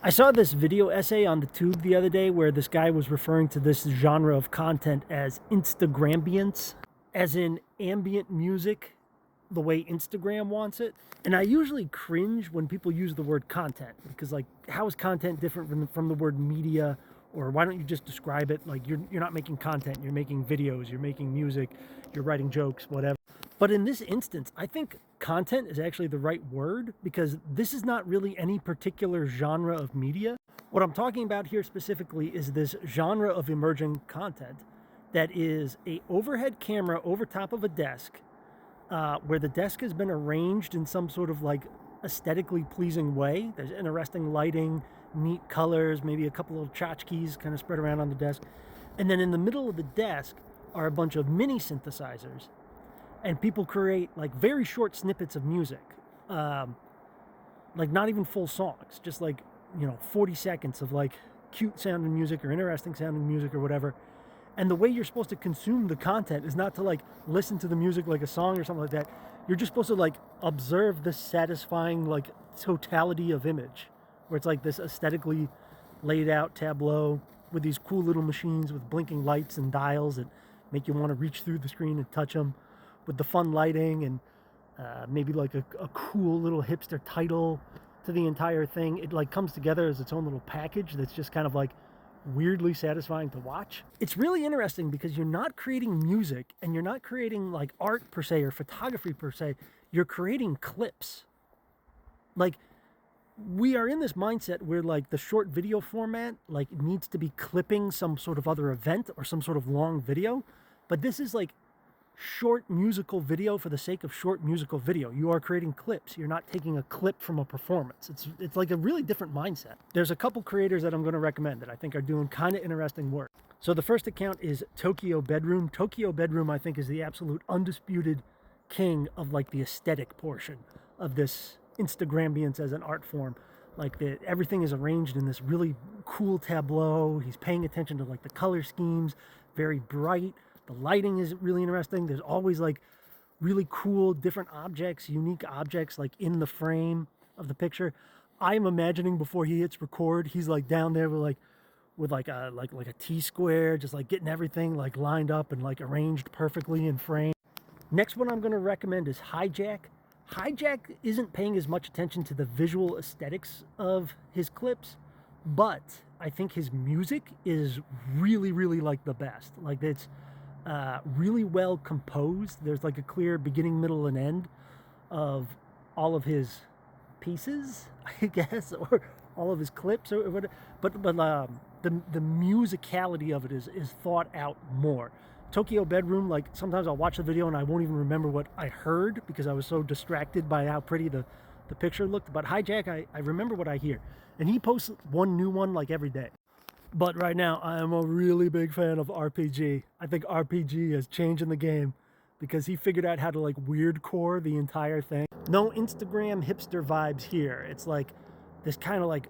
I saw this video essay on the tube the other day where this guy was referring to this genre of content as Instagrambience, as in ambient music, the way Instagram wants it. And I usually cringe when people use the word content because, like, how is content different from the word media? Or why don't you just describe it like you're not making content, you're making videos, you're making music, you're writing jokes, whatever. But in this instance, I think content is actually the right word because this is not really any particular genre of media. What I'm talking about here specifically is this genre of emerging content that is a overhead camera over top of a desk, where the desk has been arranged in some sort of like aesthetically pleasing way. There's interesting lighting, neat colors, maybe a couple of tchotchkes kind of spread around on the desk. And then in the middle of the desk are a bunch of mini synthesizers. And people create like very short snippets of music, like not even full songs, just like, 40 seconds of like cute sounding music or interesting sounding music or whatever. And the way you're supposed to consume the content is not to like listen to the music like a song or something like that. You're just supposed to like observe this satisfying like totality of image, where it's like this aesthetically laid out tableau with these cool little machines with blinking lights and dials that make you want to reach through the screen and touch them, with the fun lighting and maybe like a cool little hipster title to the entire thing. It like comes together as its own little package that's just kind of like weirdly satisfying to watch. It's really interesting because you're not creating music and you're not creating like art per se or photography per se. You're creating clips. Like, we are in this mindset where like the short video format like needs to be clipping some sort of other event or some sort of long video, but this is like short musical video for the sake of short musical video. You are creating clips. You're not taking a clip from a performance. It's like a really different mindset. There's a couple creators that I'm going to recommend that I think are doing kind of interesting work. So the first account is Tokyo Bedroom. Tokyo Bedroom, I think, is the absolute undisputed king of like the aesthetic portion of this Instagrambience as an art form. Like everything is arranged in this really cool tableau. He's paying attention to like the color schemes, very bright. The lighting is really interesting. There's always like really cool different objects, unique objects like in the frame of the picture. I'm imagining before he hits record, he's like down there with like a T-square, just like getting everything like lined up and like arranged perfectly in frame. Next one I'm going to recommend is Hijack. Hijack isn't paying as much attention to the visual aesthetics of his clips, but I think his music is really, really like the best. Like it's really well composed. There's like a clear beginning, middle, and end of all of his pieces, I guess, or all of his clips, or whatever. But the musicality of it is thought out more. Tokyo Bedroom, like sometimes I'll watch the video and I won't even remember what I heard because I was so distracted by how pretty the picture looked. But Hijack, I remember what I hear, and he posts one new one like every day. But right now, I am a really big fan of RPG. I think RPG is changing the game because he figured out how to like weird core the entire thing. No Instagram hipster vibes here. It's like this kind of like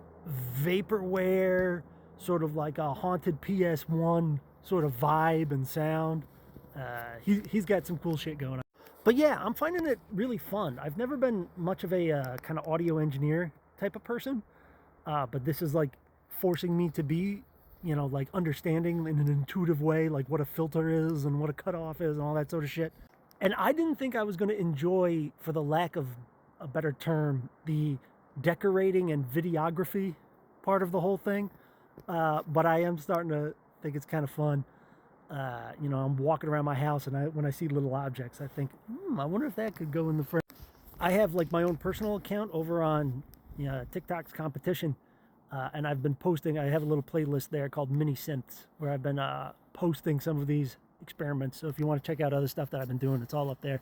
vaporware, sort of like a haunted PS1 sort of vibe and sound. He's got some cool shit going on. But yeah, I'm finding it really fun. I've never been much of a kind of audio engineer type of person, but this is like forcing me to be, like understanding in an intuitive way, like what a filter is and what a cutoff is and all that sort of shit. And I didn't think I was going to enjoy, for the lack of a better term, the decorating and videography part of the whole thing. But I am starting to think it's kind of fun. I'm walking around my house and when I see little objects, I think, I wonder if that could go in the frame. I have like my own personal account over on TikTok's competition. And I've been posting, I have a little playlist there called Mini Synths, where I've been posting some of these experiments. So if you want to check out other stuff that I've been doing, it's all up there.